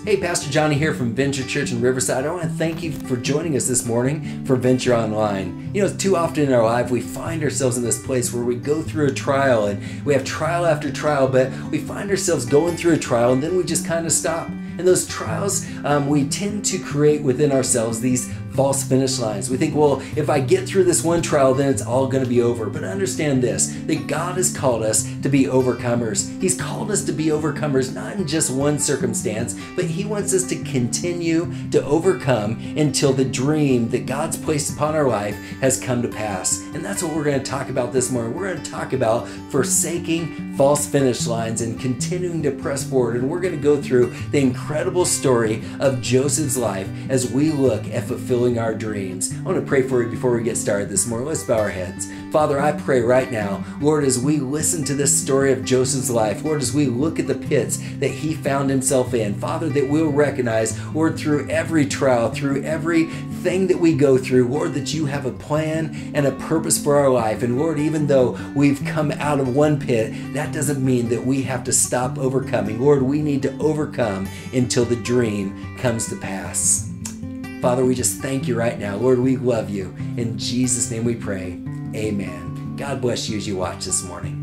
Hey, Pastor Johnny here from Venture Church in Riverside. I want to thank you for joining us this morning for Venture Online. You know, too often in our life, we find ourselves in this place where we go through a trial and we have trial after trial, but we find ourselves going through a trial and then we just kind of stop. And those trials, we tend to create within ourselves these false finish lines. We think, well, if I get through this one trial, then it's all going to be over. But understand this, that God has called us to be overcomers. He's called us to be overcomers, not in just one circumstance, but He wants us to continue to overcome until the dream that God's placed upon our life has come to pass. And that's what we're going to talk about this morning. We're going to talk about forsaking false finish lines and continuing to press forward. And we're going to go through the incredible story of Joseph's life as we look at fulfilling our dreams. I want to pray for you before we get started this morning. Let's bow our heads. Father, I pray right now, Lord, as we listen to this story of Joseph's life, Lord, as we look at the pits that he found himself in, Father, that we'll recognize, Lord, through every trial, through everything that we go through, Lord, that you have a plan and a purpose for our life. And Lord, even though we've come out of one pit, that doesn't mean that we have to stop overcoming. Lord, we need to overcome until the dream comes to pass. Father, we just thank you right now. Lord, we love you. In Jesus' name we pray. Amen. God bless you as you watch this morning.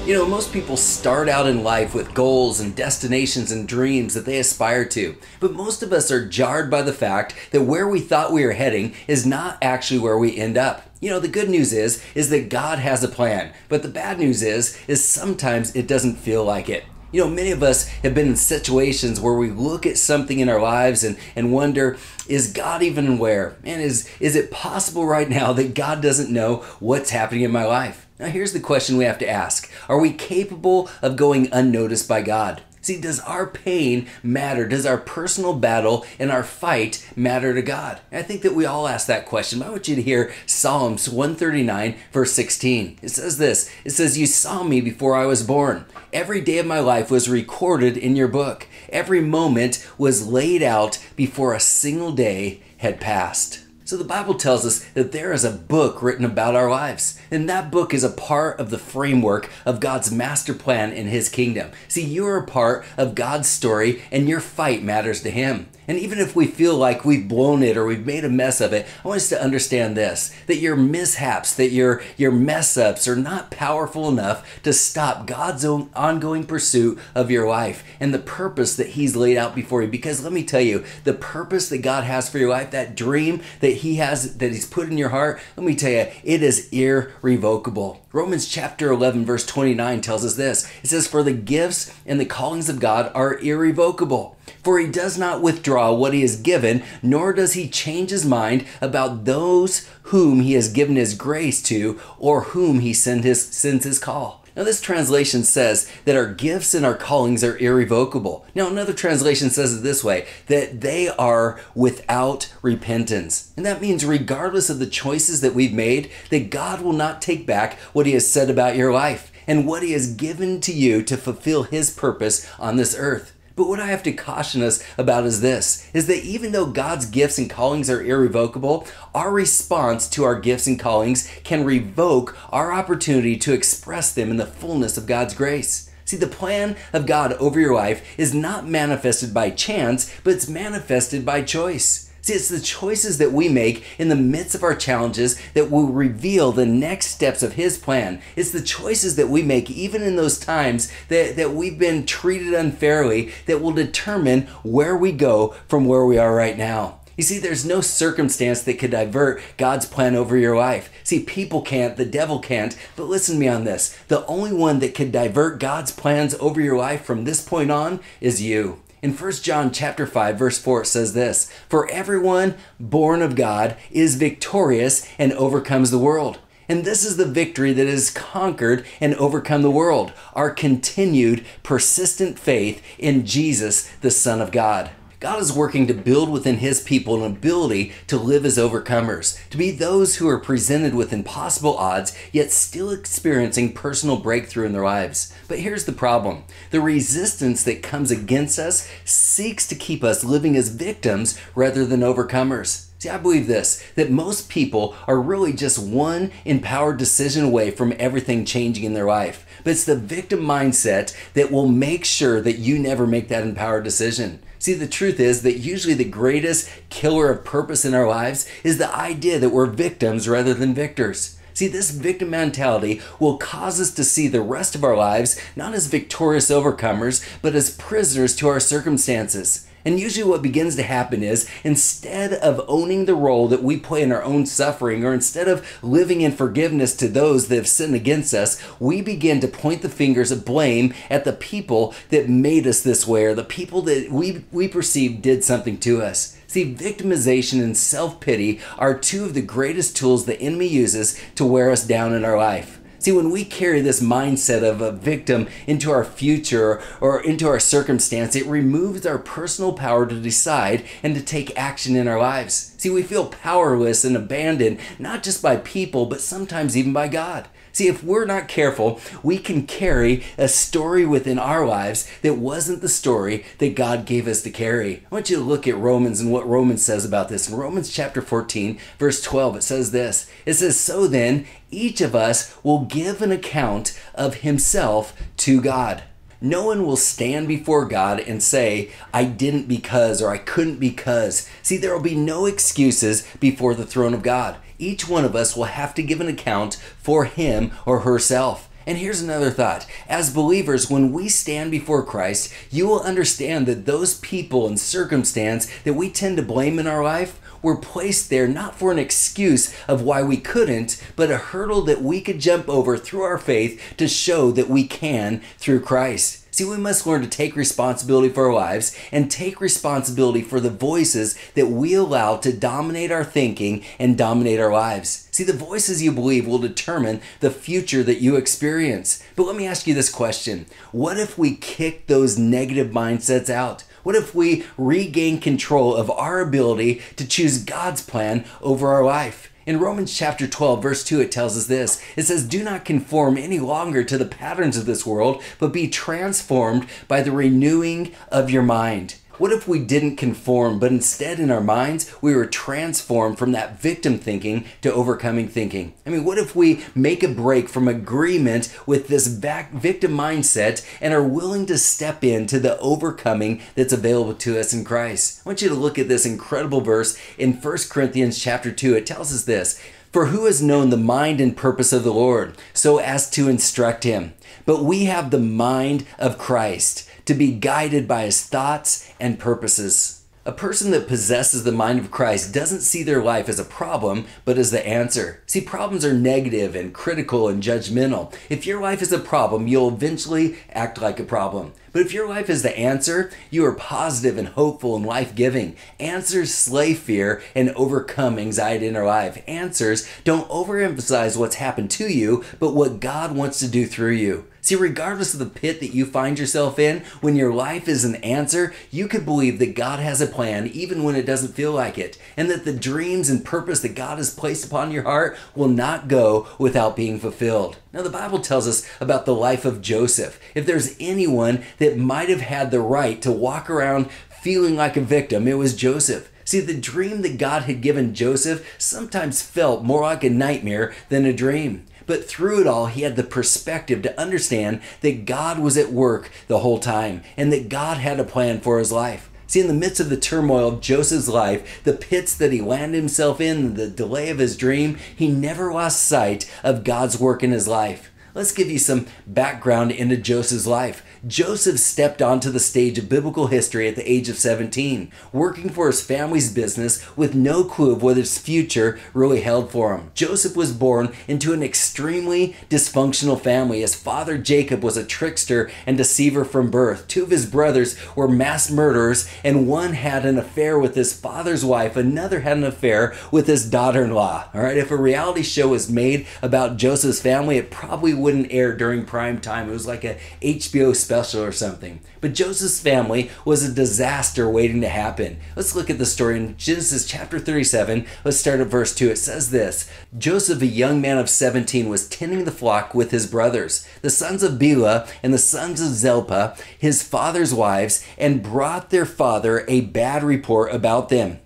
You know, most people start out in life with goals and destinations and dreams that they aspire to. But most of us are jarred by the fact that where we thought we were heading is not actually where we end up. You know, the good news is that God has a plan. But the bad news is sometimes it doesn't feel like it. You know, many of us have been in situations where we look at something in our lives and wonder, is God even aware? And is it possible right now that God doesn't know what's happening in my life? Now, here's the question we have to ask. Are we capable of going unnoticed by God? See, does our pain matter? Does our personal battle and our fight matter to God? I think that we all ask that question. I want you to hear Psalms 139, verse 16. It says this. It says, "You saw me before I was born. Every day of my life was recorded in your book. Every moment was laid out before a single day had passed." So the Bible tells us that there is a book written about our lives. And that book is a part of the framework of God's master plan in His kingdom. See, you're a part of God's story and your fight matters to Him. And even if we feel like we've blown it or we've made a mess of it, I want us to understand this, that your mishaps, that your mess ups are not powerful enough to stop God's own ongoing pursuit of your life and the purpose that He's laid out before you. Because let me tell you, the purpose that God has for your life, that dream that He's put in your heart, let me tell you, it is irrevocable. Romans chapter 11, verse 29 tells us this. It says, "For the gifts and the callings of God are irrevocable. For He does not withdraw what He has given, nor does He change His mind about those whom He has given His grace to, or whom He sends His call." Now, this translation says that our gifts and our callings are irrevocable. Now, another translation says it this way, that they are without repentance. And that means regardless of the choices that we've made, that God will not take back what He has said about your life and what He has given to you to fulfill His purpose on this earth. But what I have to caution us about is this, is that even though God's gifts and callings are irrevocable, our response to our gifts and callings can revoke our opportunity to express them in the fullness of God's grace. See, the plan of God over your life is not manifested by chance, but it's manifested by choice. See, it's the choices that we make in the midst of our challenges that will reveal the next steps of His plan. It's the choices that we make even in those times that we've been treated unfairly that will determine where we go from where we are right now. You see, there's no circumstance that could divert God's plan over your life. See, people can't, the devil can't, but listen to me on this. The only one that could divert God's plans over your life from this point on is you. In 1 John chapter 5, verse 4, it says this, "For everyone born of God is victorious and overcomes the world. And this is the victory that has conquered and overcome the world, our continued, persistent faith in Jesus, the Son of God." God is working to build within His people an ability to live as overcomers, to be those who are presented with impossible odds, yet still experiencing personal breakthrough in their lives. But here's the problem. The resistance that comes against us seeks to keep us living as victims rather than overcomers. See, I believe this, that most people are really just one empowered decision away from everything changing in their life. But it's the victim mindset that will make sure that you never make that empowered decision. See, the truth is that usually the greatest killer of purpose in our lives is the idea that we're victims rather than victors. See, this victim mentality will cause us to see the rest of our lives not as victorious overcomers, but as prisoners to our circumstances. And usually what begins to happen is, instead of owning the role that we play in our own suffering, or instead of living in forgiveness to those that have sinned against us, we begin to point the fingers of blame at the people that made us this way, or the people that we perceive did something to us. See, victimization and self-pity are two of the greatest tools the enemy uses to wear us down in our life. See, when we carry this mindset of a victim into our future or into our circumstance, it removes our personal power to decide and to take action in our lives. See, we feel powerless and abandoned, not just by people, but sometimes even by God. See, if we're not careful, we can carry a story within our lives that wasn't the story that God gave us to carry. I want you to look at Romans and what Romans says about this. In Romans chapter 14, verse 12, it says this. It says, "So then, each of us will give an account of himself to God. No one will stand before God and say, 'I didn't because,' or 'I couldn't because.' See, there will be no excuses before the throne of God. Each one of us will have to give an account for him or herself. And here's another thought. As believers, when we stand before Christ, you will understand that those people and circumstance that we tend to blame in our life were placed there not for an excuse of why we couldn't, but a hurdle that we could jump over through our faith to show that we can through Christ. See, we must learn to take responsibility for our lives and take responsibility for the voices that we allow to dominate our thinking and dominate our lives. See, the voices you believe will determine the future that you experience. But let me ask you this question. What if we kick those negative mindsets out? What if we regain control of our ability to choose God's plan over our life? In Romans chapter 12, verse 2, it tells us this. It says, "Do not conform any longer to the patterns of this world, but be transformed by the renewing of your mind." What if we didn't conform, but instead in our minds, we were transformed from that victim thinking to overcoming thinking? I mean, what if we make a break from agreement with this victim mindset and are willing to step into the overcoming that's available to us in Christ? I want you to look at this incredible verse in 1 Corinthians chapter 2. It tells us this. "For who has known the mind and purpose of the Lord, so as to instruct him? But we have the mind of Christ, to be guided by his thoughts and purposes." A person that possesses the mind of Christ doesn't see their life as a problem, but as the answer. See, problems are negative and critical and judgmental. If your life is a problem, you'll eventually act like a problem. But if your life is the answer, you are positive and hopeful and life-giving. Answers slay fear and overcome anxiety in our life. Answers don't overemphasize what's happened to you, but what God wants to do through you. See, regardless of the pit that you find yourself in, when your life is an answer, you could believe that God has a plan even when it doesn't feel like it, and that the dreams and purpose that God has placed upon your heart will not go without being fulfilled. Now, the Bible tells us about the life of Joseph. If there's anyone that might have had the right to walk around feeling like a victim, it was Joseph. See, the dream that God had given Joseph sometimes felt more like a nightmare than a dream. But through it all, he had the perspective to understand that God was at work the whole time and that God had a plan for his life. See, in the midst of the turmoil of Joseph's life, the pits that he landed himself in, the delay of his dream, he never lost sight of God's work in his life. Let's give you some background into Joseph's life. Joseph stepped onto the stage of biblical history at the age of 17, working for his family's business with no clue of what his future really held for him. Joseph was born into an extremely dysfunctional family. His father Jacob was a trickster and deceiver from birth. Two of his brothers were mass murderers, and one had an affair with his father's wife. Another had an affair with his daughter-in-law. All right, if a reality show was made about Joseph's family, it probably wouldn't air during prime time. It was like a HBO special or something. But Joseph's family was a disaster waiting to happen. Let's look at the story in Genesis chapter 37. Let's start at verse 2. It says this: Joseph, a young man of 17, was tending the flock with his brothers, the sons of Bela and the sons of Zilpah, his father's wives, and brought their father a bad report about them.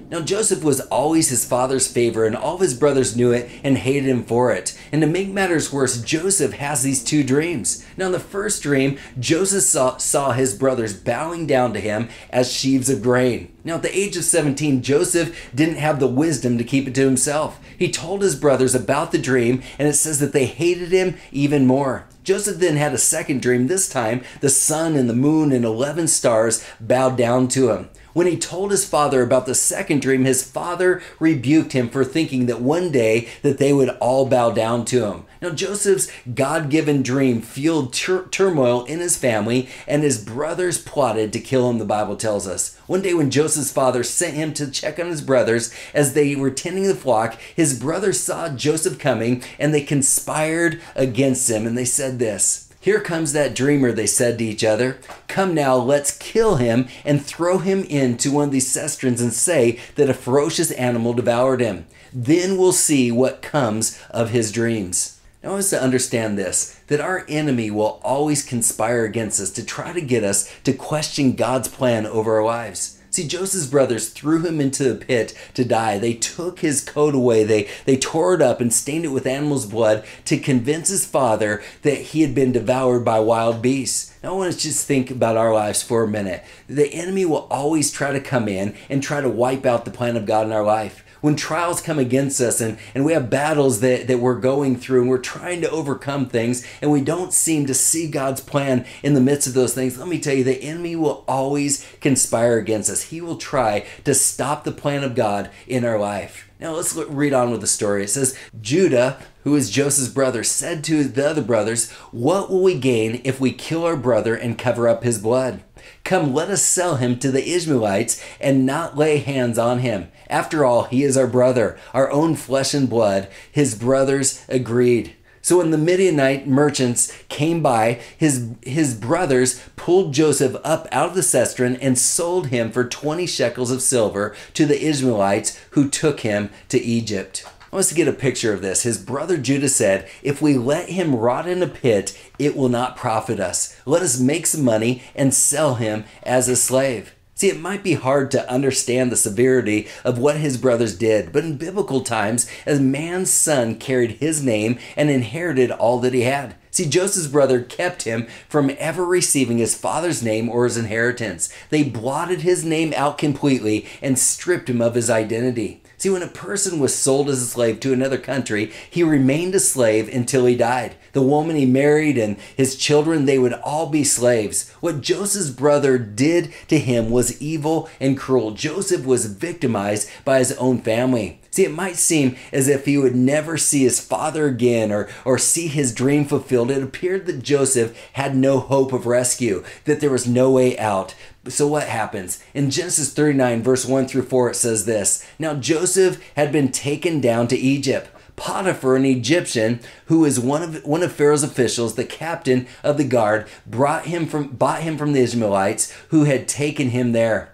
Now Joseph was always his father's favorite, and all of his brothers knew it and hated him for it. And to make matters worse, Joseph has these two dreams. Now in the first dream, Joseph saw his brothers bowing down to him as sheaves of grain. Now at the age of 17, Joseph didn't have the wisdom to keep it to himself. He told his brothers about the dream, and it says that they hated him even more. Joseph then had a second dream. This time, the sun and the moon and 11 stars bowed down to him. When he told his father about the second dream, his father rebuked him for thinking that one day that they would all bow down to him. Now Joseph's God-given dream fueled turmoil in his family, and his brothers plotted to kill him, the Bible tells us. One day when Joseph's father sent him to check on his brothers as they were tending the flock, his brothers saw Joseph coming, and they conspired against him, and they said this: "Here comes that dreamer," they said to each other. "Come now, let's kill him and throw him into one of these cisterns and say that a ferocious animal devoured him. Then we'll see what comes of his dreams." Now I want us to understand this, that our enemy will always conspire against us to try to get us to question God's plan over our lives. See, Joseph's brothers threw him into the pit to die. They took his coat away. They tore it up and stained it with animal's blood to convince his father that he had been devoured by wild beasts. Now I want to just think about our lives for a minute. The enemy will always try to come in and try to wipe out the plan of God in our life. When trials come against us and we have battles that we're going through and we're trying to overcome things and we don't seem to see God's plan in the midst of those things, let me tell you, the enemy will always conspire against us. He will try to stop the plan of God in our life. Now let's read on with the story. It says, Judah, who is Joseph's brother, said to the other brothers, "What will we gain if we kill our brother and cover up his blood? Come, let us sell him to the Ishmaelites and not lay hands on him. After all, he is our brother, our own flesh and blood." His brothers agreed. So when the Midianite merchants came by, his brothers pulled Joseph up out of the cistern and sold him for 20 shekels of silver to the Ishmaelites, who took him to Egypt. I want us to get a picture of this. His brother Judah said, "If we let him rot in a pit, it will not profit us. Let us make some money and sell him as a slave." See, it might be hard to understand the severity of what his brothers did, but in biblical times, a man's son carried his name and inherited all that he had. See, Joseph's brother kept him from ever receiving his father's name or his inheritance. They blotted his name out completely and stripped him of his identity. See, when a person was sold as a slave to another country, he remained a slave until he died. The woman he married and his children, they would all be slaves. What Joseph's brother did to him was evil and cruel. Joseph was victimized by his own family. See, it might seem as if he would never see his father again or see his dream fulfilled. It appeared that Joseph had no hope of rescue, that there was no way out. So what happens? In Genesis 39, verse 1 through 4, it says this: "Now Joseph had been taken down to Egypt. Potiphar, an Egyptian, who was one of Pharaoh's officials, the captain of the guard, bought him from the Ishmaelites who had taken him there."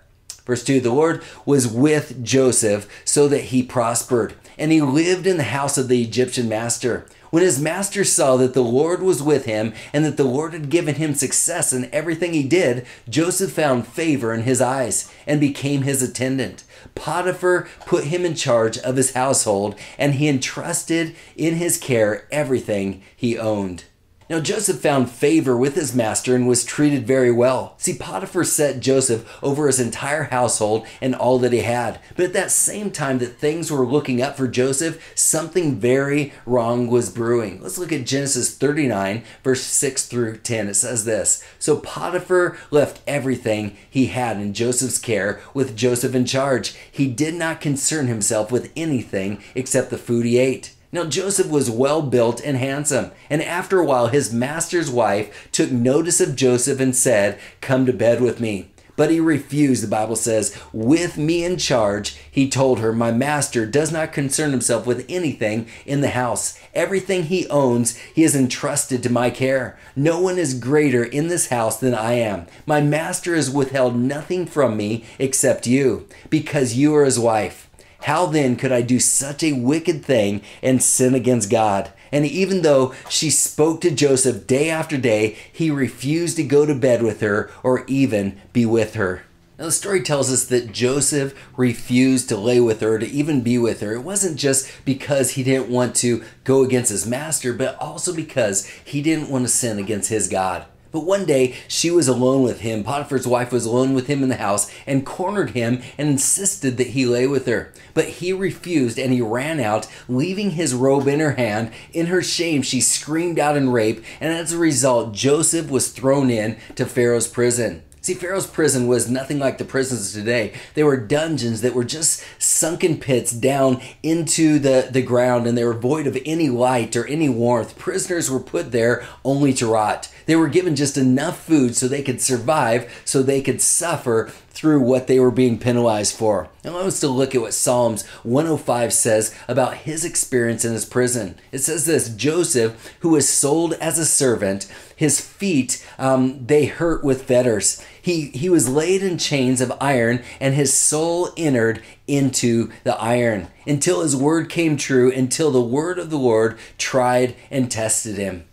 Verse 2, "The Lord was with Joseph so that he prospered, and he lived in the house of the Egyptian master. When his master saw that the Lord was with him and that the Lord had given him success in everything he did, Joseph found favor in his eyes and became his attendant. Potiphar put him in charge of his household, and he entrusted in his care everything he owned." Now Joseph found favor with his master and was treated very well. See, Potiphar set Joseph over his entire household and all that he had. But at that same time that things were looking up for Joseph, something very wrong was brewing. Let's look at Genesis 39, verse 6 through 10. It says this: So Potiphar left everything he had in Joseph's care with Joseph in charge. He did not concern himself with anything except the food he ate. Now Joseph was well built and handsome, and after a while his master's wife took notice of Joseph and said, "Come to bed with me." But he refused, the Bible says. With me in charge, he told her, "My master does not concern himself with anything in the house. Everything he owns, he has entrusted to my care. No one is greater in this house than I am. My master has withheld nothing from me except you, because you are his wife. How then could I do such a wicked thing and sin against God?" And even though she spoke to Joseph day after day, he refused to go to bed with her or even be with her. Now the story tells us that Joseph refused to lay with her, to even be with her. It wasn't just because he didn't want to go against his master, but also because he didn't want to sin against his God. But one day, she was alone with him. Potiphar's wife was alone with him in the house and cornered him and insisted that he lay with her. But he refused and he ran out, leaving his robe in her hand. In her shame, she screamed out in rape, and as a result, Joseph was thrown in to Pharaoh's prison. See, Pharaoh's prison was nothing like the prisons today. They were dungeons that were just sunken pits down into the ground, and they were void of any light or any warmth. Prisoners were put there only to rot. They were given just enough food so they could survive, so they could suffer through what they were being penalized for. Now I want us to look at what Psalms 105 says about his experience in his prison. It says this: Joseph, who was sold as a servant, his feet, they hurt with fetters. He was laid in chains of iron, and his soul entered into the iron, until his word came true, until the word of the Lord tried and tested him.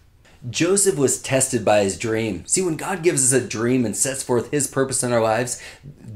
Joseph was tested by his dream. See, when God gives us a dream and sets forth his purpose in our lives,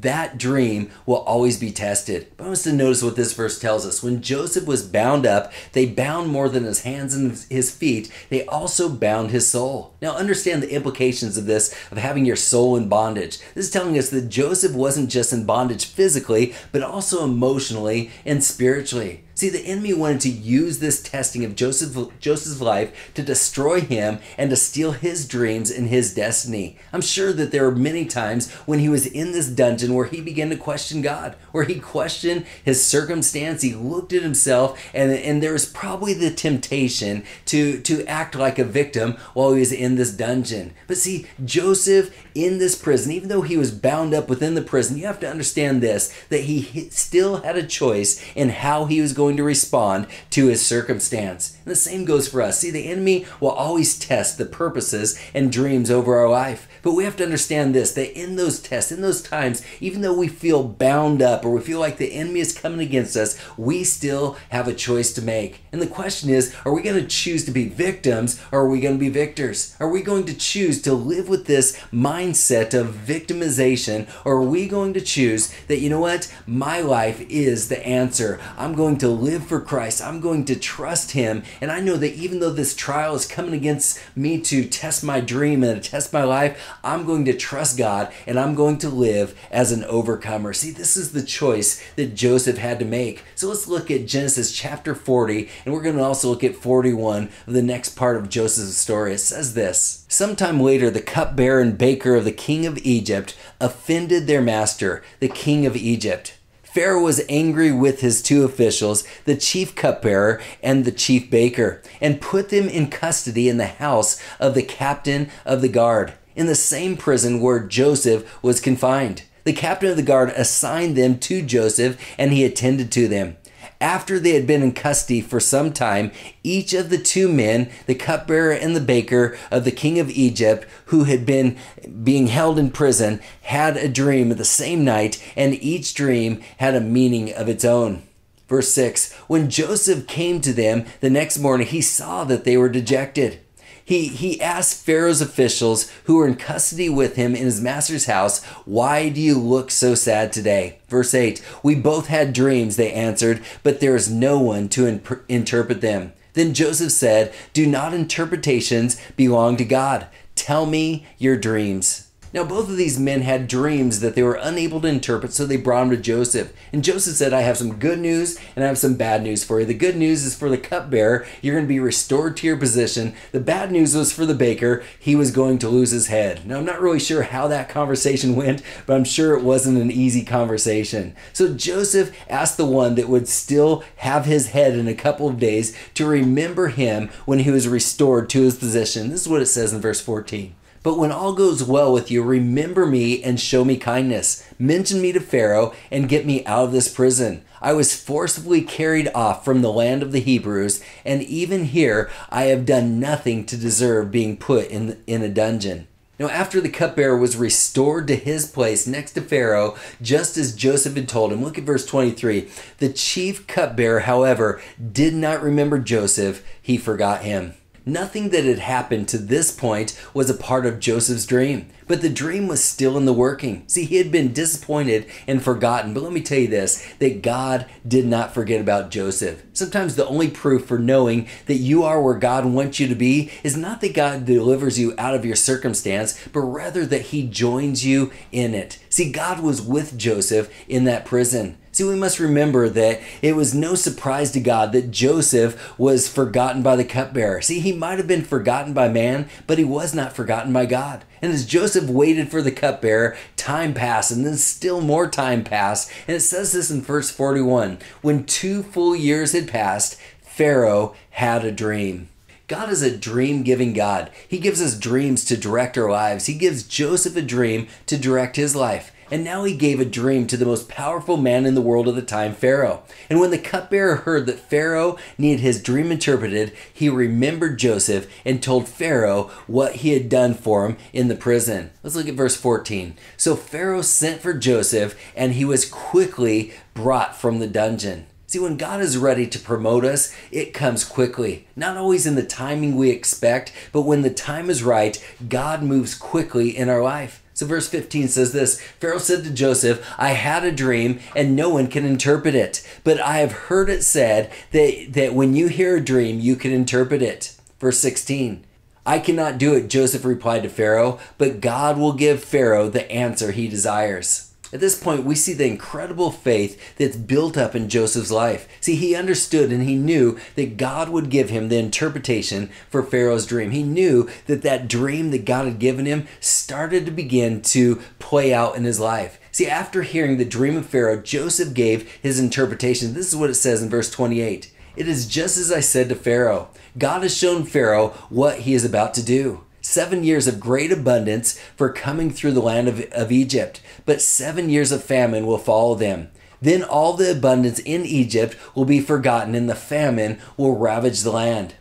that dream will always be tested. But I want us to notice what this verse tells us. When Joseph was bound up, they bound more than his hands and his feet. They also bound his soul. Now understand the implications of this, of having your soul in bondage. This is telling us that Joseph wasn't just in bondage physically, but also emotionally and spiritually. See, the enemy wanted to use this testing of Joseph's life to destroy him and to steal his dreams and his destiny. I'm sure that there were many times when he was in this dungeon where he began to question God, where he questioned his circumstance. He looked at himself, and there was probably the temptation to act like a victim while he was in this dungeon. But see, Joseph in this prison, even though he was bound up within the prison, you have to understand this, that he still had a choice in how he was going to respond to his circumstance. And the same goes for us. See, the enemy will always test the purposes and dreams over our life. But we have to understand this, that in those tests, in those times, even though we feel bound up or we feel like the enemy is coming against us, we still have a choice to make. And the question is, are we going to choose to be victims, or are we going to be victors? Are we going to choose to live with this mindset of victimization, or are we going to choose that, you know what, my life is the answer. I'm going to live for Christ. I'm going to trust him. And I know that even though this trial is coming against me to test my dream and to test my life, I'm going to trust God, and I'm going to live as an overcomer. See, this is the choice that Joseph had to make. So let's look at Genesis chapter 40, and we're going to also look at 41 of the next part of Joseph's story. It says this: Sometime later, the cupbearer and baker of the king of Egypt offended their master, the king of Egypt. Pharaoh was angry with his two officials, the chief cupbearer and the chief baker, and put them in custody in the house of the captain of the guard, in the same prison where Joseph was confined. The captain of the guard assigned them to Joseph, and he attended to them. After they had been in custody for some time, each of the two men, the cupbearer and the baker of the king of Egypt, who had been being held in prison, had a dream the same night, and each dream had a meaning of its own. Verse 6, when Joseph came to them the next morning, he saw that they were dejected. He asked Pharaoh's officials who were in custody with him in his master's house, "Why do you look so sad today?" Verse 8, "We both had dreams," they answered, "but there is no one to interpret them." Then Joseph said, "Do not interpretations belong to God? Tell me your dreams." Now, both of these men had dreams that they were unable to interpret, so they brought them to Joseph. And Joseph said, "I have some good news and I have some bad news for you. The good news is for the cupbearer. You're going to be restored to your position. The bad news was for the baker. He was going to lose his head." Now, I'm not really sure how that conversation went, but I'm sure it wasn't an easy conversation. So Joseph asked the one that would still have his head in a couple of days to remember him when he was restored to his position. This is what it says in verse 14. "But when all goes well with you, remember me and show me kindness. Mention me to Pharaoh and get me out of this prison. I was forcibly carried off from the land of the Hebrews, and even here I have done nothing to deserve being put in a dungeon." Now, after the cupbearer was restored to his place next to Pharaoh, just as Joseph had told him, look at verse 23. "The chief cupbearer, however, did not remember Joseph. He forgot him." Nothing that had happened to this point was a part of Joseph's dream, but the dream was still in the working. See, he had been disappointed and forgotten, but let me tell you this, that God did not forget about Joseph. Sometimes the only proof for knowing that you are where God wants you to be is not that God delivers you out of your circumstance, but rather that he joins you in it. See, God was with Joseph in that prison. See, we must remember that it was no surprise to God that Joseph was forgotten by the cupbearer. See, he might have been forgotten by man, but he was not forgotten by God. And as Joseph waited for the cupbearer, time passed, and then still more time passed. And it says this in verse 41, "When 2 full years had passed, Pharaoh had a dream." God is a dream-giving God. He gives us dreams to direct our lives. He gives Joseph a dream to direct his life. And now he gave a dream to the most powerful man in the world at the time, Pharaoh. And when the cupbearer heard that Pharaoh needed his dream interpreted, he remembered Joseph and told Pharaoh what he had done for him in the prison. Let's look at verse 14. "So Pharaoh sent for Joseph, and he was quickly brought from the dungeon." See, when God is ready to promote us, it comes quickly. Not always in the timing we expect, but when the time is right, God moves quickly in our life. So verse 15 says this, "Pharaoh said to Joseph, I had a dream and no one can interpret it. But I have heard it said that when you hear a dream, you can interpret it." Verse 16, "I cannot do it," Joseph replied to Pharaoh, "but God will give Pharaoh the answer he desires." At this point, we see the incredible faith that's built up in Joseph's life. See, he understood and he knew that God would give him the interpretation for Pharaoh's dream. He knew that that dream that God had given him started to begin to play out in his life. See, after hearing the dream of Pharaoh, Joseph gave his interpretation. This is what it says in verse 28. "It is just as I said to Pharaoh. God has shown Pharaoh what he is about to do. 7 years of great abundance for coming through the land of Egypt, but 7 years of famine will follow them. Then all the abundance in Egypt will be forgotten and the famine will ravage the land.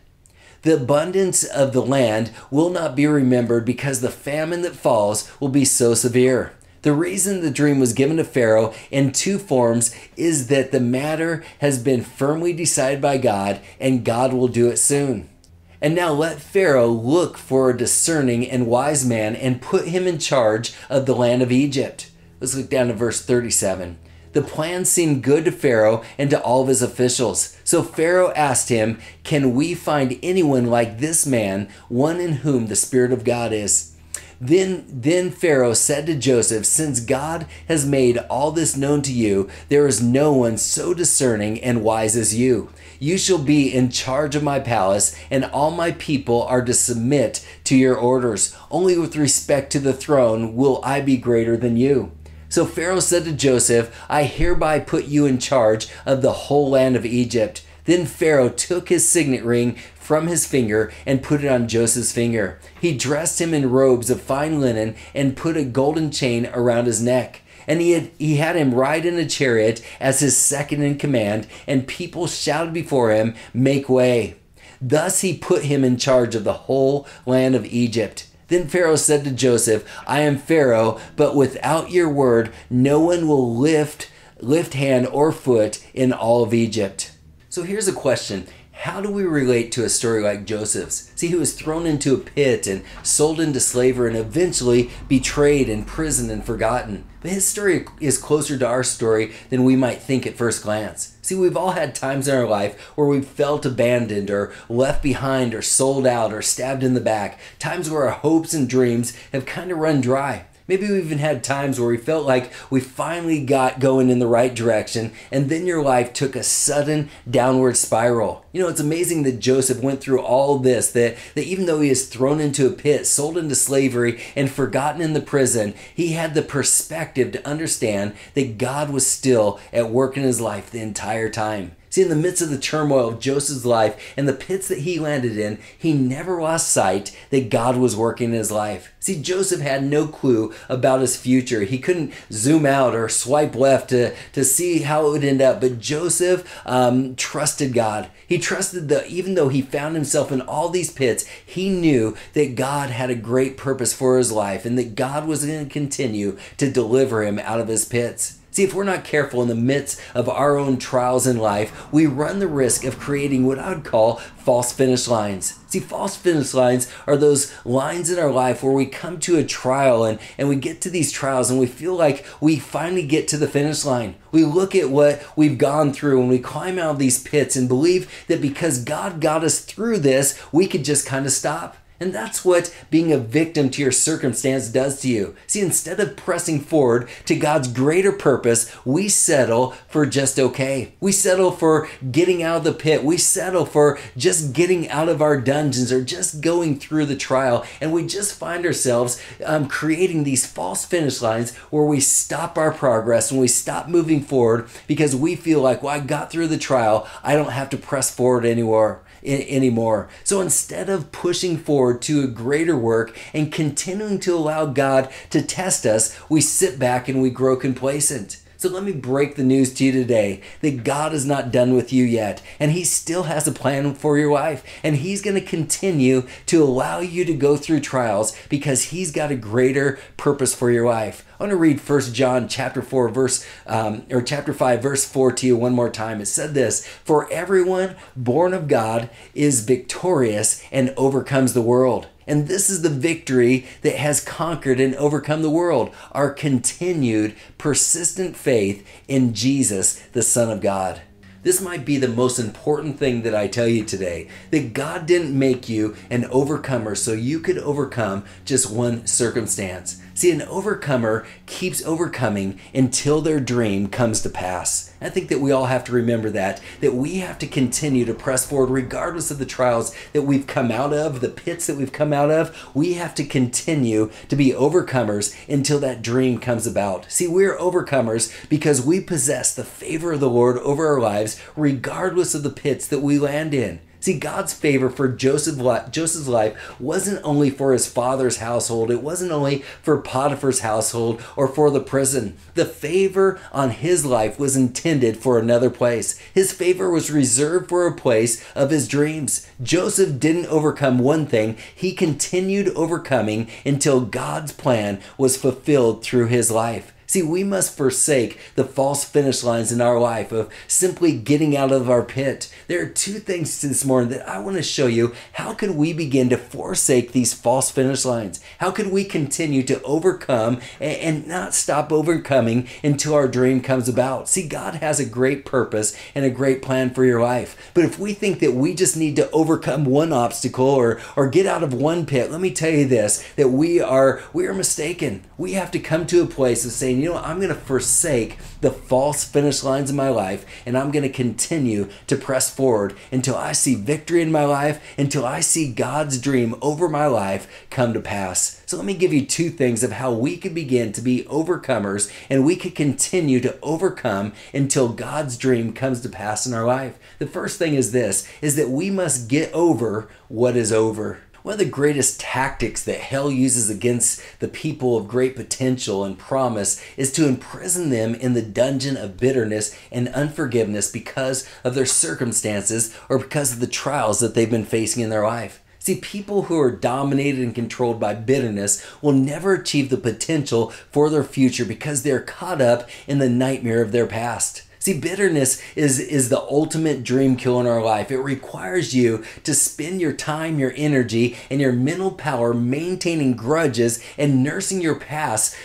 The abundance of the land will not be remembered because the famine that falls will be so severe." The reason the dream was given to Pharaoh in 2 forms is that the matter has been firmly decided by God and God will do it soon. "And now let Pharaoh look for a discerning and wise man and put him in charge of the land of Egypt." Let's look down to verse 37. "The plan seemed good to Pharaoh and to all of his officials. So Pharaoh asked him, 'Can we find anyone like this man, one in whom the Spirit of God is?' Then Pharaoh said to Joseph, 'Since God has made all this known to you, there is no one so discerning and wise as you. You shall be in charge of my palace, and all my people are to submit to your orders. Only with respect to the throne will I be greater than you.' So Pharaoh said to Joseph, 'I hereby put you in charge of the whole land of Egypt.' Then Pharaoh took his signet ring from his finger and put it on Joseph's finger. He dressed him in robes of fine linen and put a golden chain around his neck. And he had him ride in a chariot as his second in command, and people shouted before him, 'Make way.' Thus he put him in charge of the whole land of Egypt. Then Pharaoh said to Joseph, 'I am Pharaoh, but without your word, no one will lift hand or foot in all of Egypt.'" So here's a question. how do we relate to a story like Joseph's? See, he was thrown into a pit and sold into slavery and eventually betrayed, imprisoned, and forgotten. But his story is closer to our story than we might think at first glance. See, we've all had times in our life where we felt abandoned or left behind or sold out or stabbed in the back. Times where our hopes and dreams have kind of run dry. Maybe we even had times where we felt like we finally got going in the right direction, and then your life took a sudden downward spiral. You know, it's amazing that Joseph went through all this, that even though he is thrown into a pit, sold into slavery, and forgotten in the prison, he had the perspective to understand that God was still at work in his life the entire time. See, in the midst of the turmoil of Joseph's life and the pits that he landed in, he never lost sight that God was working in his life. See, Joseph had no clue about his future. He couldn't zoom out or swipe left to see how it would end up. But Joseph trusted God. He trusted that even though he found himself in all these pits, he knew that God had a great purpose for his life and that God was going to continue to deliver him out of his pits. See, if we're not careful in the midst of our own trials in life, we run the risk of creating what I would call false finish lines. See, false finish lines are those lines in our life where we come to a trial and we get to these trials and we feel like we finally get to the finish line. We look at what we've gone through and we climb out of these pits and believe that because God got us through this, we could just kind of stop. And that's what being a victim to your circumstance does to you. See, instead of pressing forward to God's greater purpose, we settle for just okay. We settle for getting out of the pit. We settle for just getting out of our dungeons or just going through the trial. And we just find ourselves creating these false finish lines where we stop our progress and we stop moving forward because we feel like, well, I got through the trial. I don't have to press forward anymore. So instead of pushing forward to a greater work and continuing to allow God to test us, we sit back and we grow complacent. So let me break the news to you today that God is not done with you yet, and He still has a plan for your life, and He's going to continue to allow you to go through trials because He's got a greater purpose for your life. I want to read 1 John chapter 5 verse 4 to you one more time. It said this: "For everyone born of God is victorious and overcomes the world. And this is the victory that has conquered and overcome the world, our continued, persistent faith in Jesus, the Son of God." This might be the most important thing that I tell you today, that God didn't make you an overcomer so you could overcome just one circumstance. See, an overcomer keeps overcoming until their dream comes to pass. I think that we all have to remember that we have to continue to press forward regardless of the trials that we've come out of, the pits that we've come out of. We have to continue to be overcomers until that dream comes about. See, we're overcomers because we possess the favor of the Lord over our lives regardless of the pits that we land in. See, God's favor for Joseph's life wasn't only for his father's household. It wasn't only for Potiphar's household or for the prison. The favor on his life was intended for another place. His favor was reserved for a place of his dreams. Joseph didn't overcome one thing. He continued overcoming until God's plan was fulfilled through his life. See, we must forsake the false finish lines in our life of simply getting out of our pit. There are two things this morning that I want to show you. How can we begin to forsake these false finish lines? How can we continue to overcome and not stop overcoming until our dream comes about? See, God has a great purpose and a great plan for your life. But if we think that we just need to overcome one obstacle or get out of one pit, let me tell you this, that we are mistaken. We have to come to a place of saying, you know what, I'm going to forsake the false finish lines in my life, and I'm going to continue to press forward until I see victory in my life, until I see God's dream over my life come to pass. So let me give you two things of how we could begin to be overcomers, and we could continue to overcome until God's dream comes to pass in our life. The first thing is this, is that we must get over what is over. One of the greatest tactics that hell uses against the people of great potential and promise is to imprison them in the dungeon of bitterness and unforgiveness because of their circumstances or because of the trials that they've been facing in their life. See, people who are dominated and controlled by bitterness will never achieve the potential for their future because they're caught up in the nightmare of their past. See, bitterness is the ultimate dream kill in our life. It requires you to spend your time, your energy, and your mental power maintaining grudges and nursing your past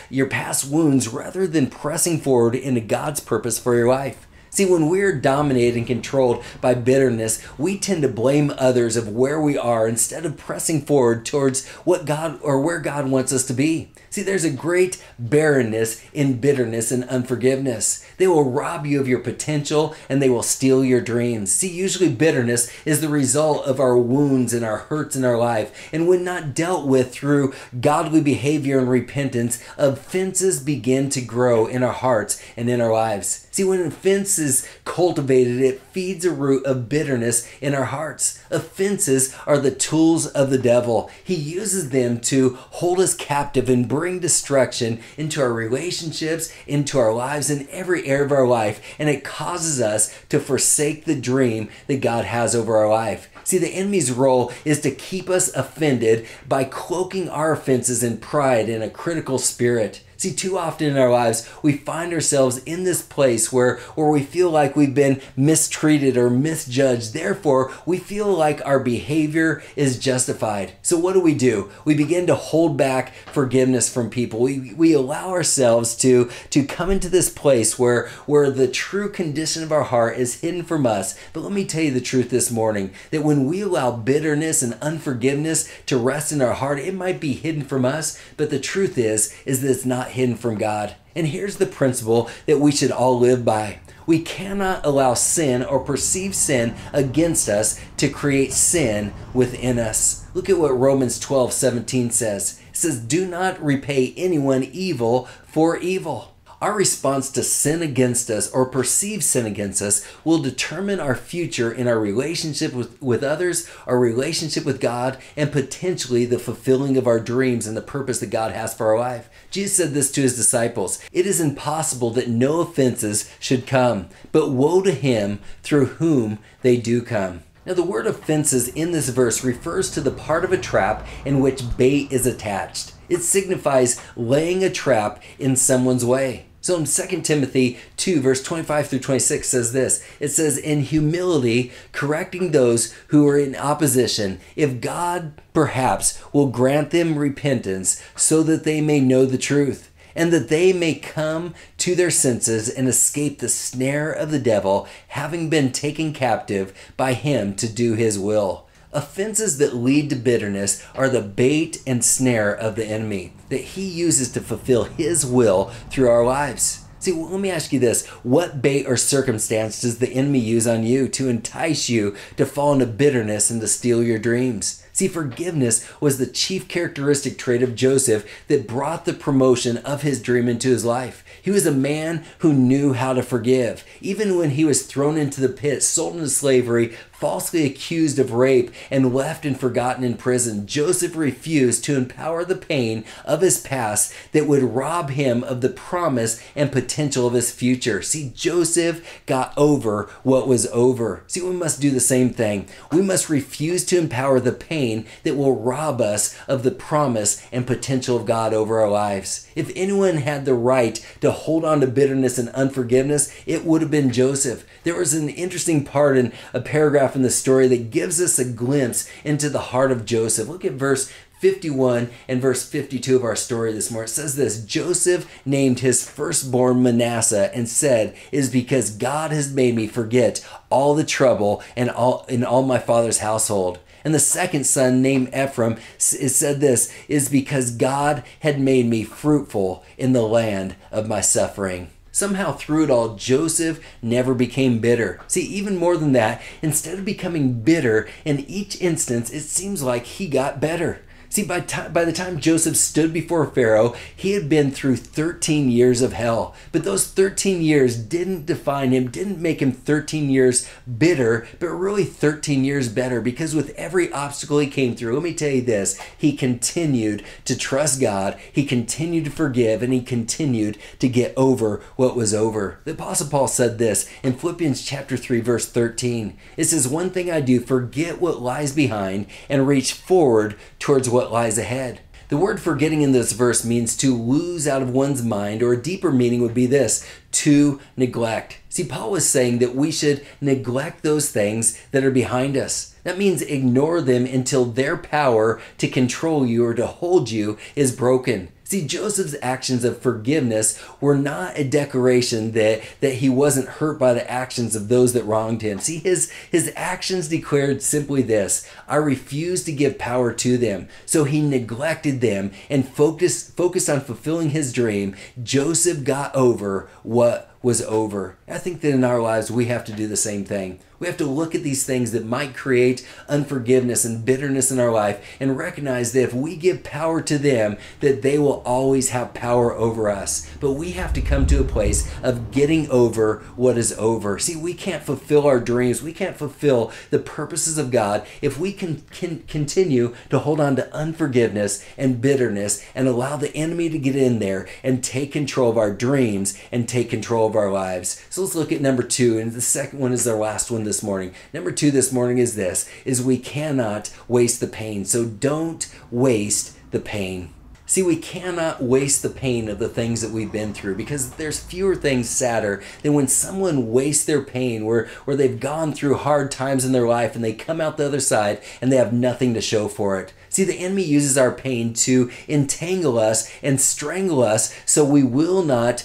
wounds rather than pressing forward into God's purpose for your life. See, when we're dominated and controlled by bitterness, we tend to blame others of where we are instead of pressing forward towards what God or where God wants us to be. See, there's a great barrenness in bitterness and unforgiveness. They will rob you of your potential and they will steal your dreams. See, usually bitterness is the result of our wounds and our hurts in our life. And when not dealt with through godly behavior and repentance, offenses begin to grow in our hearts and in our lives. See, when offense is cultivated, it feeds a root of bitterness in our hearts. Offenses are the tools of the devil. He uses them to hold us captive and bring destruction into our relationships, into our lives, in every area of our life. And it causes us to forsake the dream that God has over our life. See, the enemy's role is to keep us offended by cloaking our offenses in pride and a critical spirit. See, too often in our lives, we find ourselves in this place where we feel like we've been mistreated or misjudged. Therefore, we feel like our behavior is justified. So what do? We begin to hold back forgiveness from people. We allow ourselves to come into this place where the true condition of our heart is hidden from us. But let me tell you the truth this morning, that when we allow bitterness and unforgiveness to rest in our heart, it might be hidden from us, but the truth is that it's not hidden from God. And here's the principle that we should all live by. We cannot allow sin or perceived sin against us to create sin within us. Look at what Romans 12:17 says. It says, "Do not repay anyone evil for evil." Our response to sin against us or perceived sin against us will determine our future in our relationship with others, our relationship with God, and potentially the fulfilling of our dreams and the purpose that God has for our life. Jesus said this to his disciples, "It is impossible that no offenses should come, but woe to him through whom they do come." Now, the word offenses in this verse refers to the part of a trap in which bait is attached. It signifies laying a trap in someone's way. So in 2 Timothy 2, verse 25 through 26 says this. It says, "In humility, correcting those who are in opposition, if God perhaps will grant them repentance so that they may know the truth, and that they may come to their senses and escape the snare of the devil, having been taken captive by him to do his will." Offenses that lead to bitterness are the bait and snare of the enemy that he uses to fulfill his will through our lives. See, well, let me ask you this. What bait or circumstance does the enemy use on you to entice you to fall into bitterness and to steal your dreams? See, forgiveness was the chief characteristic trait of Joseph that brought the promotion of his dream into his life. He was a man who knew how to forgive. Even when he was thrown into the pit, sold into slavery, falsely accused of rape, and left and forgotten in prison, Joseph refused to empower the pain of his past that would rob him of the promise and potential of his future. See, Joseph got over what was over. See, we must do the same thing. We must refuse to empower the pain that will rob us of the promise and potential of God over our lives. If anyone had the right to hold on to bitterness and unforgiveness, it would have been Joseph. There was an interesting part in a paragraph in the story that gives us a glimpse into the heart of Joseph. Look at verse 51 and verse 52 of our story this morning. It says this, "Joseph named his firstborn Manasseh and said, 'It is because God has made me forget all the trouble and in all my father's household.' And the second son named Ephraim said this, 'Is because God had made me fruitful in the land of my suffering.'" Somehow through it all, Joseph never became bitter. See, even more than that, instead of becoming bitter in each instance, it seems like he got better. See, by the time Joseph stood before Pharaoh, he had been through 13 years of hell. But those 13 years didn't define him, didn't make him 13 years bitter, but really 13 years better. Because with every obstacle he came through, let me tell you this, he continued to trust God, he continued to forgive, and he continued to get over what was over. The Apostle Paul said this in Philippians chapter 3, verse 13. It says, "One thing I do, forget what lies behind and reach forward towards what lies ahead." The word forgetting in this verse means to lose out of one's mind, or a deeper meaning would be this: to neglect. See, Paul was saying that we should neglect those things that are behind us. That means ignore them until their power to control you or to hold you is broken. See, Joseph's actions of forgiveness were not a declaration that he wasn't hurt by the actions of those that wronged him. See, his actions declared simply this: I refuse to give power to them. So he neglected them and focused on fulfilling his dream. Joseph got over what was over. I think that in our lives we have to do the same thing. We have to look at these things that might create unforgiveness and bitterness in our life and recognize that if we give power to them, that they will always have power over us. But we have to come to a place of getting over what is over. See, we can't fulfill our dreams. We can't fulfill the purposes of God if we can continue to hold on to unforgiveness and bitterness and allow the enemy to get in there and take control of our dreams and take control of our lives. So let's look at number 2, and the second one is our last one this morning. Number 2 this morning is this: we cannot waste the pain. So don't waste the pain. See, we cannot waste the pain of the things that we've been through, because there's fewer things sadder than when someone wastes their pain, where they've gone through hard times in their life and they come out the other side and they have nothing to show for it. See, the enemy uses our pain to entangle us and strangle us, so we will not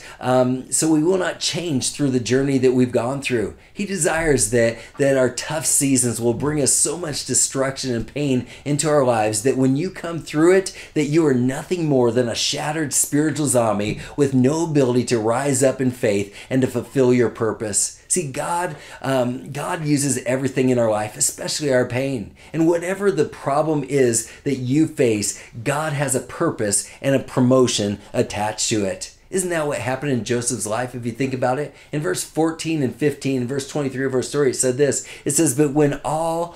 change through the journey that we've gone through. He desires that our tough seasons will bring us so much destruction and pain into our lives that when you come through it, that you are nothing more than a shattered spiritual zombie with no ability to rise up in faith and to fulfill your purpose. See, God uses everything in our life, especially our pain. And whatever the problem is that you face, God has a purpose and a promotion attached to it. Isn't that what happened in Joseph's life, if you think about it? In verse 14 and 15, in verse 23 of our story, it said this. It says, but when all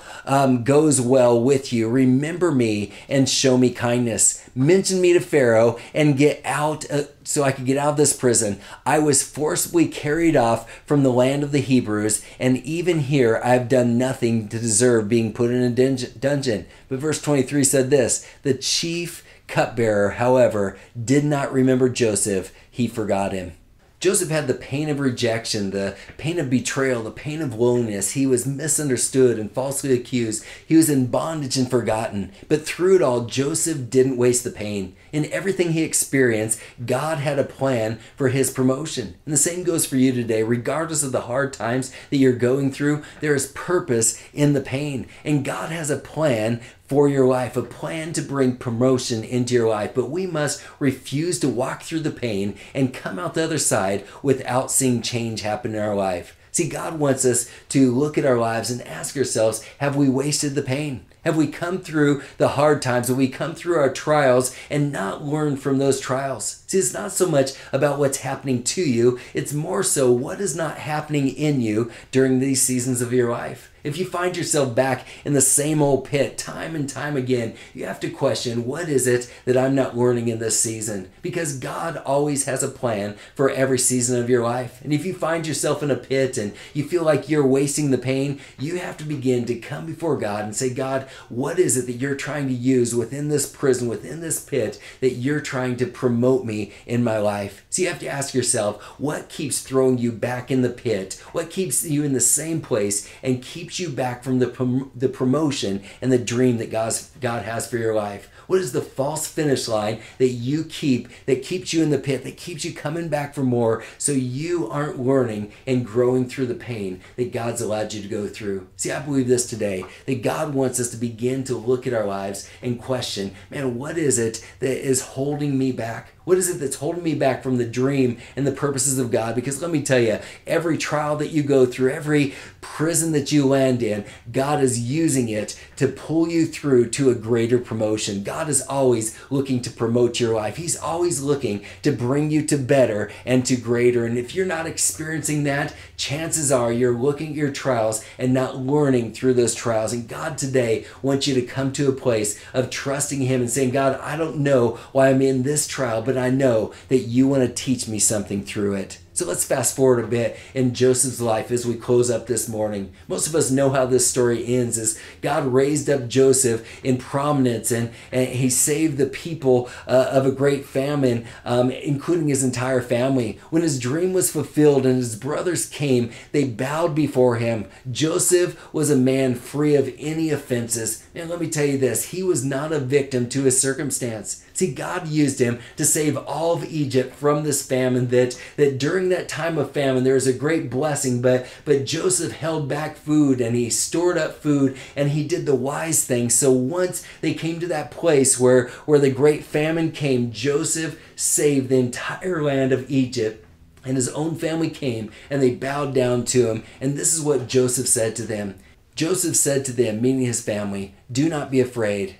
goes well with you, remember me and show me kindness. Mention me to Pharaoh and get out so I could get out of this prison. I was forcibly carried off from the land of the Hebrews, and even here I have done nothing to deserve being put in a dungeon. But verse 23 said this: the chief cupbearer, however, did not remember Joseph. He forgot him. Joseph had the pain of rejection, the pain of betrayal, the pain of loneliness. He was misunderstood and falsely accused. He was in bondage and forgotten. But through it all, Joseph didn't waste the pain. In everything he experienced, God had a plan for his promotion. And the same goes for you today. Regardless of the hard times that you're going through, there is purpose in the pain. And God has a plan for your life, a plan to bring promotion into your life. But we must refuse to walk through the pain and come out the other side without seeing change happen in our life. See, God wants us to look at our lives and ask ourselves, have we wasted the pain? Have we come through the hard times? Have we come through our trials and not learned from those trials? See, it's not so much about what's happening to you. It's more so what is not happening in you during these seasons of your life. If you find yourself back in the same old pit time and time again, you have to question, what is it that I'm not learning in this season? Because God always has a plan for every season of your life. And if you find yourself in a pit and you feel like you're wasting the pain, you have to begin to come before God and say, God, what is it that you're trying to use within this prison, within this pit, that you're trying to promote me in my life? So you have to ask yourself, what keeps throwing you back in the pit? What keeps you in the same place and keeps you back from the promotion and the dream that God has for your life? What is the false finish line that keeps you in the pit, that keeps you coming back for more, so you aren't learning and growing through the pain that God's allowed you to go through? See, I believe this today, that God wants us to begin to look at our lives and question, man, what is it that is holding me back? What is it that's holding me back from the dream and the purposes of God? Because let me tell you, every trial that you go through, every prison that you land in, God is using it to pull you through to a greater promotion. God is always looking to promote your life. He's always looking to bring you to better and to greater. And if you're not experiencing that, chances are you're looking at your trials and not learning through those trials. And God today wants you to come to a place of trusting Him and saying, God, I don't know why I'm in this trial, but I know that you want to teach me something through it. So let's fast forward a bit in Joseph's life as we close up this morning. Most of us know how this story ends as God raised up Joseph in prominence and he saved the people of a great famine, including his entire family. When his dream was fulfilled and his brothers came, they bowed before him. Joseph was a man free of any offenses. And let me tell you this, he was not a victim to his circumstance. See, God used him to save all of Egypt from this famine, that during that time of famine, there was a great blessing, but Joseph held back food and he stored up food and he did the wise thing. So once they came to that place where the great famine came, Joseph saved the entire land of Egypt. And his own family came and they bowed down to him. And this is what Joseph said to them. Joseph said to them, meaning his family, "Do not be afraid.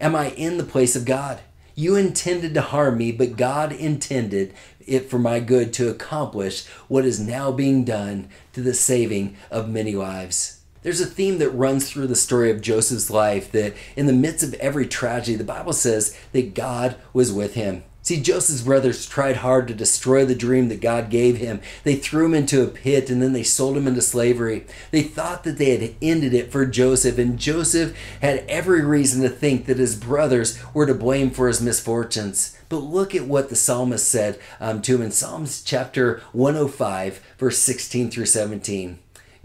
Am I in the place of God? You intended to harm me, but God intended it for my good to accomplish what is now being done to the saving of many lives." There's a theme that runs through the story of Joseph's life, that in the midst of every tragedy, the Bible says that God was with him. See, Joseph's brothers tried hard to destroy the dream that God gave him. They threw him into a pit and then they sold him into slavery. They thought that they had ended it for Joseph, and Joseph had every reason to think that his brothers were to blame for his misfortunes. But look at what the psalmist said to him in Psalms chapter 105, verse 16 through 17.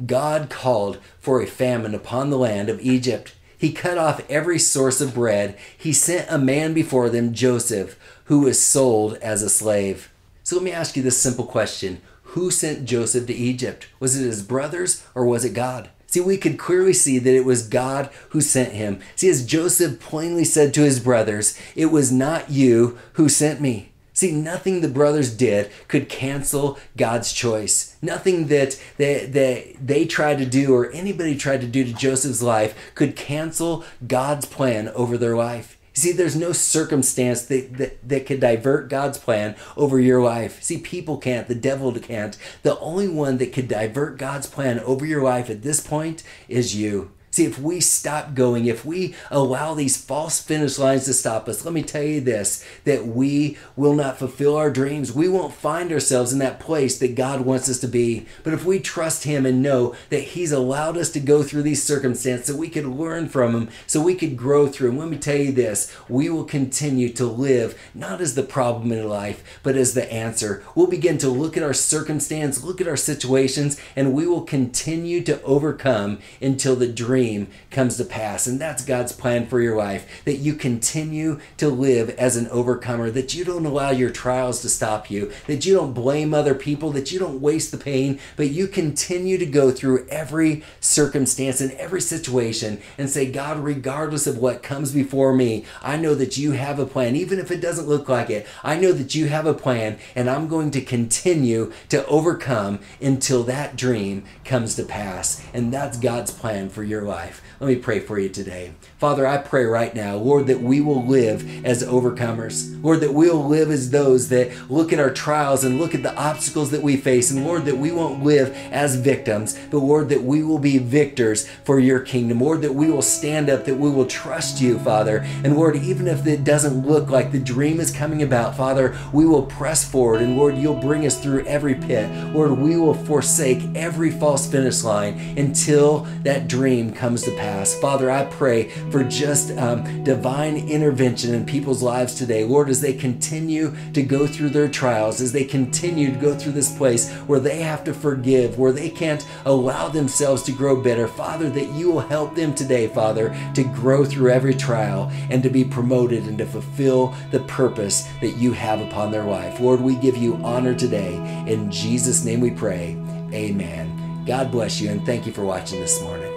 God called for a famine upon the land of Egypt. He cut off every source of bread. He sent a man before them, Joseph, who was sold as a slave. So let me ask you this simple question. Who sent Joseph to Egypt? Was it his brothers or was it God? See, we could clearly see that it was God who sent him. See, as Joseph plainly said to his brothers, "It was not you who sent me." See, nothing the brothers did could cancel God's choice. Nothing that they tried to do or anybody tried to do to Joseph's life could cancel God's plan over their life. See, there's no circumstance that could divert God's plan over your life. See, people can't. The devil can't. The only one that could divert God's plan over your life at this point is you. See, if we stop going, if we allow these false finish lines to stop us, let me tell you this, that we will not fulfill our dreams. We won't find ourselves in that place that God wants us to be. But if we trust him and know that he's allowed us to go through these circumstances, so we could learn from him, so we could grow through them, let me tell you this, we will continue to live not as the problem in life, but as the answer. We'll begin to look at our circumstance, look at our situations, and we will continue to overcome until the dream comes to pass. And that's God's plan for your life, that you continue to live as an overcomer, that you don't allow your trials to stop you, that you don't blame other people, that you don't waste the pain, but you continue to go through every circumstance and every situation and say, God, regardless of what comes before me, I know that you have a plan. Even if it doesn't look like it, I know that you have a plan, and I'm going to continue to overcome until that dream comes to pass. And that's God's plan for your life. Let me pray for you today. Father, I pray right now, Lord, that we will live as overcomers. Lord, that we will live as those that look at our trials and look at the obstacles that we face. And Lord, that we won't live as victims, but Lord, that we will be victors for your kingdom. Lord, that we will stand up, that we will trust you, Father. And Lord, even if it doesn't look like the dream is coming about, Father, we will press forward. And Lord, you'll bring us through every pit. Lord, we will forsake every false finish line until that dream comes to pass. Father, I pray for just divine intervention in people's lives today. Lord, as they continue to go through their trials, as they continue to go through this place where they have to forgive, where they can't allow themselves to grow better, Father, that you will help them today, Father, to grow through every trial and to be promoted and to fulfill the purpose that you have upon their life. Lord, we give you honor today. In Jesus' name we pray. Amen. God bless you, and thank you for watching this morning.